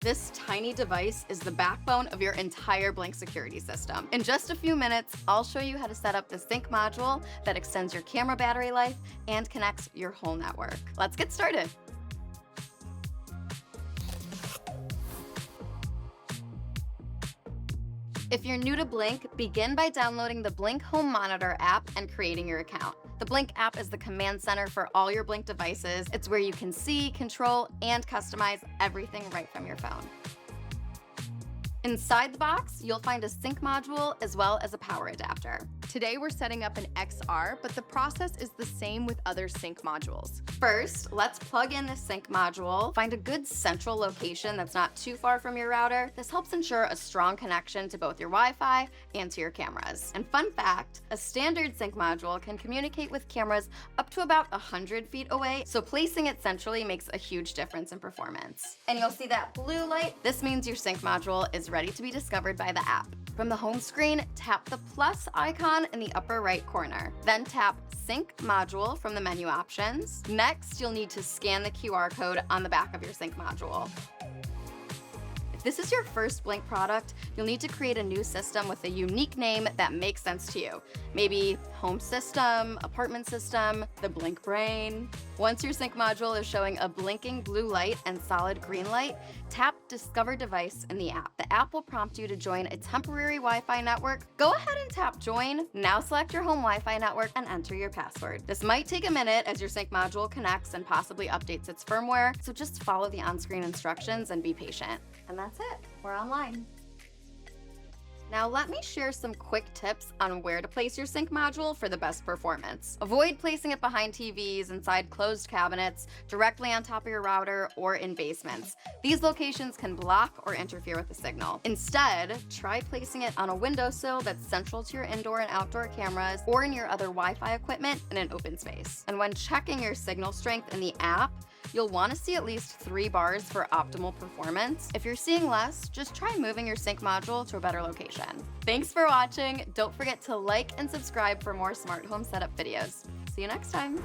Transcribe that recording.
This tiny device is the backbone of your entire Blink security system. In just a few minutes, I'll show you how to set up the Sync module that extends your camera battery life and connects your whole network. Let's get started. If you're new to Blink, begin by downloading the Blink Home Monitor app and creating your account. The Blink app is the command center for all your Blink devices. It's where you can see, control, and customize everything right from your phone. Inside the box, you'll find a Sync module as well as a power adapter. Today we're setting up an XR, but the process is the same with other Sync modules. First, let's plug in the Sync module. Find a good central location that's not too far from your router. This helps ensure a strong connection to both your Wi-Fi and to your cameras. And fun fact, a standard Sync module can communicate with cameras up to about 100 feet away, so placing it centrally makes a huge difference in performance. And you'll see that blue light. This means your Sync module is ready to be discovered by the app. From the home screen, tap the plus icon in the upper right corner. Then tap Sync module from the menu options. Next, you'll need to scan the QR code on the back of your Sync module. If this is your first Blink product, you'll need to create a new system with a unique name that makes sense to you. Maybe home system, apartment system, the Blink brain. Once your Sync module is showing a blinking blue light and solid green light, tap Discover Device in the app. The app will prompt you to join a temporary Wi-Fi network. Go ahead and tap Join. Now select your home Wi-Fi network and enter your password. This might take a minute as your Sync module connects and possibly updates its firmware, so just follow the on-screen instructions and be patient. And that's it. We're online. Now let me share some quick tips on where to place your Sync module for the best performance. Avoid placing it behind TVs, inside closed cabinets, directly on top of your router, or in basements. These locations can block or interfere with the signal. Instead, try placing it on a windowsill that's central to your indoor and outdoor cameras or in your other Wi-Fi equipment in an open space. And when checking your signal strength in the app, you'll want to see at least 3 bars for optimal performance. If you're seeing less, just try moving your Sync module to a better location. Thanks for watching. Don't forget to like and subscribe for more smart home setup videos. See you next time.